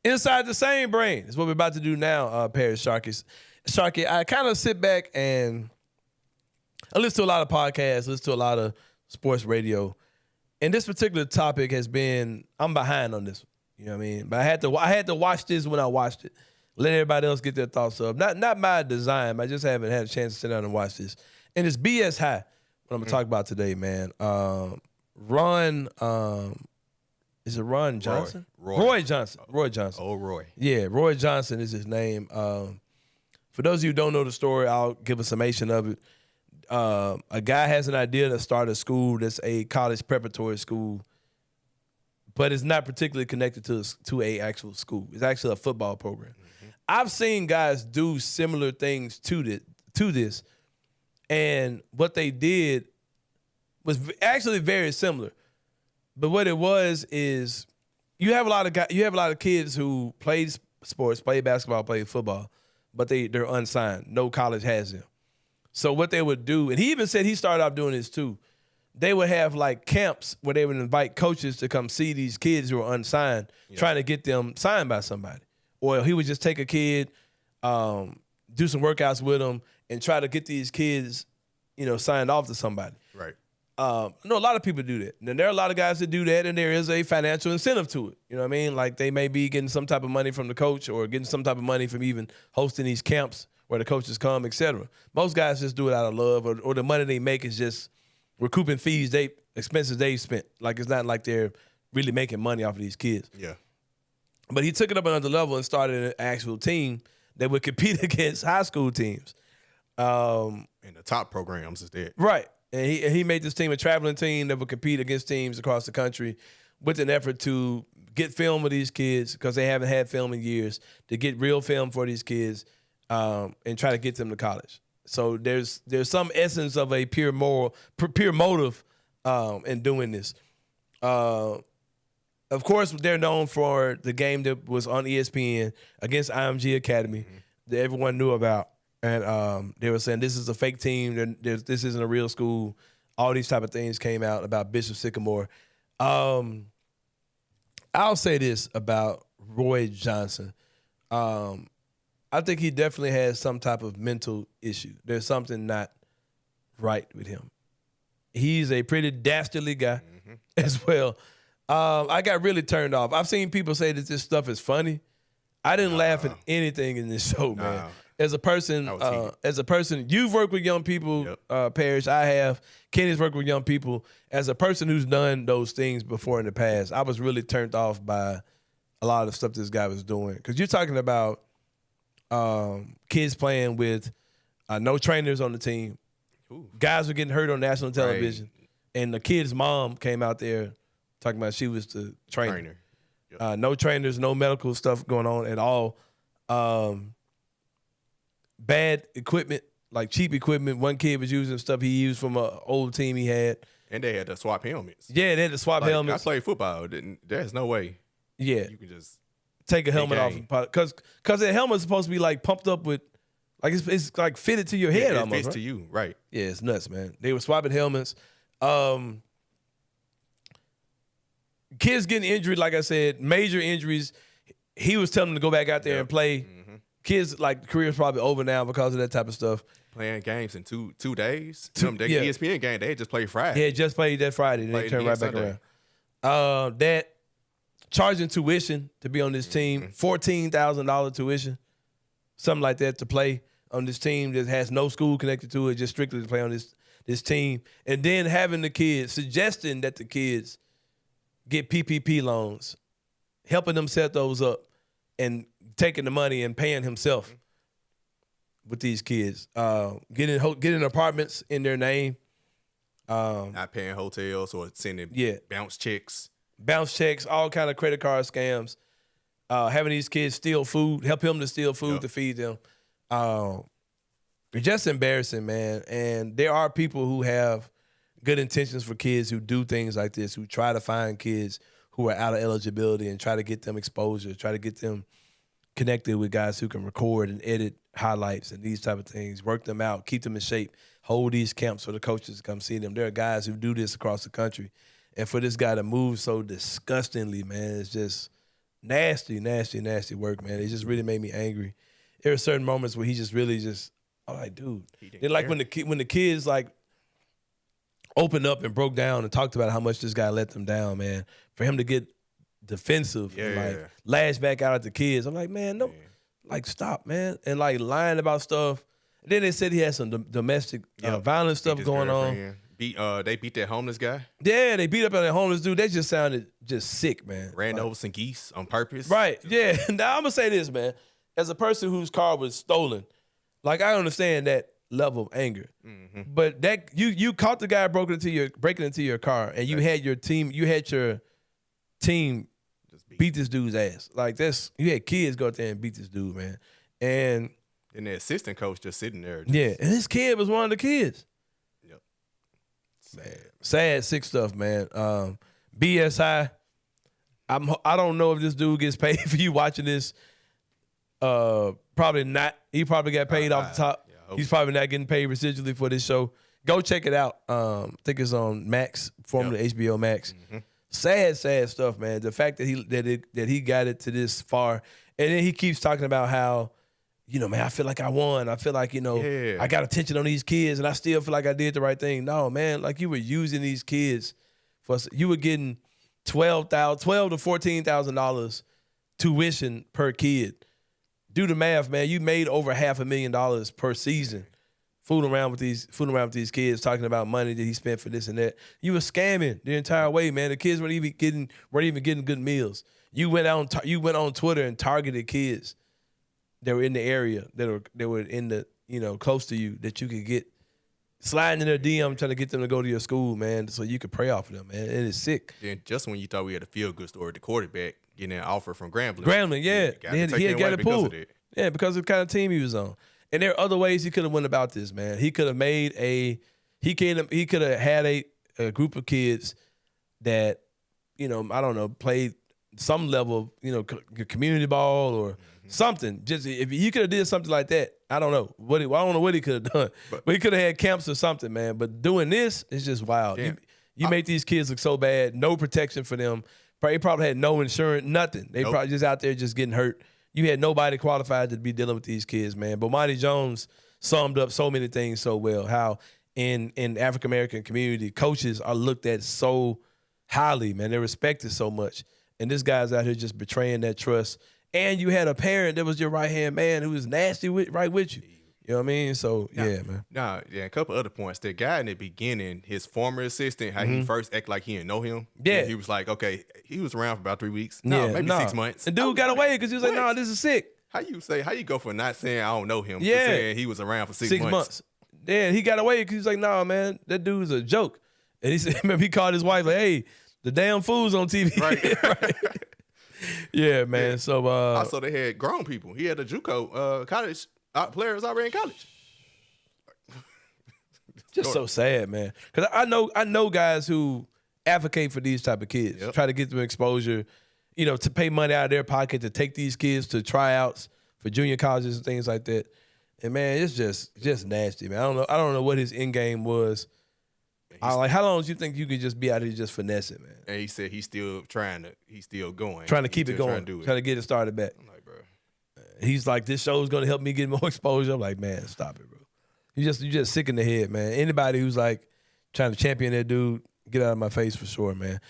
Inside the Same Brain is what we're about to do now, Paris Sharkey. Sharkey, I kind of sit back and I listen to a lot of podcasts, listen to a lot of sports radio. And this particular topic has been, I'm behind on this one. You know what I mean? But I had to watch this when I watched it. Let everybody else get their thoughts up. Not my design, I just haven't had a chance to sit down and watch this. And it's BS High, what I'm going to talk about today, man. Ron, is it Ron Johnson? Roy Johnson. Roy Johnson. Oh, Roy. Yeah, Roy Johnson is his name. For those of you who don't know the story, I'll give a summation of it. A guy has an idea to start a school that's a college preparatory school, but it's not particularly connected to a actual school. It's actually a football program. Mm-hmm. I've seen guys do similar things to this, and what they did was actually very similar. But what it was is you have a lot of kids who play sports, play basketball, play football, but they're unsigned. No college has them. So what they would do, and he even said he started off doing this too, they would have like camps where they would invite coaches to come see these kids who are unsigned, trying to get them signed by somebody. Or he would just take a kid, do some workouts with them, and try to get these kids, signed off to somebody. Right. I know a lot of people do that. And there are a lot of guys that do that, and there is a financial incentive to it. You know what I mean? Like they may be getting some type of money from the coach or getting some type of money from even hosting these camps where the coaches come, etc. Most guys just do it out of love, or the money they make is just recouping expenses they've spent. Like it's not like they're really making money off of these kids. Yeah. But he took it up another level and started an actual team that would compete against high school teams. And the top programs is there. Right. And he made this team a traveling team that would compete against teams across the country with an effort to get film of these kids because they haven't had film in years, to get real film for these kids and try to get them to college. So there's some essence of a pure motive in doing this. Of course, they're known for the game that was on ESPN against IMG Academy that everyone knew about. And they were saying this is a fake team. This isn't a real school. All these type of things came out about Bishop Sycamore. I'll say this about Roy Johnson. I think he definitely has some type of mental issue. There's something not right with him. He's a pretty dastardly guy as well. I got really turned off. I've seen people say that this stuff is funny. I didn't laugh at anything in this show, man. As a person, you've worked with young people, Parrish. I have. Kenny's worked with young people. As a person who's done those things before in the past, I was really turned off by a lot of the stuff this guy was doing. Because you're talking about kids playing with no trainers on the team. Ooh. Guys were getting hurt on national television. Right. And the kid's mom came out there talking about she was the trainer. Yep. No trainers, no medical stuff going on at all. Bad equipment, like cheap equipment. One kid was using stuff he used from an old team he had. And they had to swap helmets. Yeah, they had to swap helmets. I played football. There's no way. Yeah. You can just take a helmet off. Because the helmet's supposed to be like pumped up with, like it's like fitted to your head almost. It fits to you, right. Yeah, it's nuts, man. They were swapping helmets. Kids getting injured, like I said, major injuries. He was telling them to go back out there and play. Mm-hmm. Kids, like, career's probably over now because of that type of stuff. Playing games in 2 days. ESPN game, they had just played Friday. Yeah, just played that Friday. They turned right back around. That charging tuition to be on this team, $14,000 tuition, something like that to play on this team that has no school connected to it, just strictly to play on this team. And then having the kids, suggesting that the kids get PPP loans, helping them set those up, and taking the money and paying himself with these kids. Getting apartments in their name. Not paying hotels or sending bounce checks. Bounce checks, all kind of credit card scams. Having these kids steal food, help him to steal food to feed them. It's just embarrassing, man. And there are people who have good intentions for kids who do things like this, who try to find kids who are out of eligibility and try to get them exposure, try to get them connected with guys who can record and edit highlights and these type of things, work them out, keep them in shape, hold these camps for the coaches to come see them. There are guys who do this across the country. And for this guy to move so disgustingly, man, it's just nasty work, man. It just really made me angry. There were certain moments where he just really just, I'm like, dude. Then like when the kids like opened up and broke down and talked about how much this guy let them down, man. For him to get defensive and like lash back out at the kids, I'm like, man, no, like stop, man, and like lying about stuff. And then they said he had some domestic violence stuff going on. They beat that homeless guy. Yeah, they beat up on that homeless dude. That just sounded just sick, man. Ran over some geese on purpose. Right, yeah. Now, I'm going to say this, man. As a person whose car was stolen, like, I understand that level of anger. Mm-hmm. But that you caught the guy breaking into your car, and you had your team beat this dude's ass. Like, you had kids go out there and beat this dude, man. And the assistant coach just sitting there. Yeah, and his kid was one of the kids. Sad, sick stuff, man. BSI, I don't know if this dude gets paid for you watching this. Probably not. He probably got paid off the top. Yeah, he's probably not getting paid residually for this show. Go check it out. I think it's on Max, formerly HBO Max. Mm-hmm. Sad stuff, man. The fact that he got it to this far, and then he keeps talking about how, you know, man, I feel like I won. I feel like, you know, I got attention on these kids, and I still feel like I did the right thing. No, man, like you were using these kids you were getting $12,000 to $14,000 tuition per kid. Do the math, man. You made over $500,000 per season, fooling around with these kids, talking about money that he spent for this and that. You were scamming the entire way, man. The kids weren't even getting good meals. You went on Twitter and targeted kids that were in the area, that were in the, you know, close to you, that you could get sliding in their DM trying to get them to go to your school, man, so you could pray off of them, man. It is sick. Then just when you thought we had a feel-good story, the quarterback getting an offer from Grambling. Yeah. He had got it pulled. Yeah, because of the kind of team he was on. And there are other ways he could have went about this, man. He could have he could have had a group of kids that, you know, I don't know, played some level of, you know, community ball or something. Just if he could have did something like that, I don't know what he could have done, but he could have had camps or something, man. But doing this is just wild. You make these kids look so bad. No protection for them. They probably had no insurance, nothing. They probably just out there just getting hurt. You had nobody qualified to be dealing with these kids, man. But Monty Jones summed up so many things so well. How in African American community, coaches are looked at so highly, man. They're respected so much, and this guy's out here just betraying that trust. And you had a parent that was your right-hand man who was nasty right with you. You know what I mean? So, man. A couple other points. The guy in the beginning, his former assistant, how he first acted like he didn't know him. Yeah. He was like, okay, he was around for about 3 weeks. Maybe 6 months. The dude got away because he was like, no, this is sick. How you go for not saying I don't know him to saying he was around for 6 months? Yeah, he got away because he was like, no, man, that dude's a joke. And he said, remember, he called his wife like, hey, the damn fool's on TV. Right. Yeah, man. Yeah. So also they had grown people. He had a JUCO college players already in college. Just so sad, man. Because I know guys who advocate for these type of kids, try to get them exposure, you know, to pay money out of their pocket to take these kids to tryouts for junior colleges and things like that. And man, it's just nasty, man. I don't know what his end game was. How long do you think you could just be out here just finessing, man? And he said he's still going. Trying to keep it going. Trying to get it started back. I'm like, bro. He's like, this show is going to help me get more exposure. I'm like, man, stop it, bro. You just sick in the head, man. Anybody who's like trying to champion that dude, get out of my face for sure, man.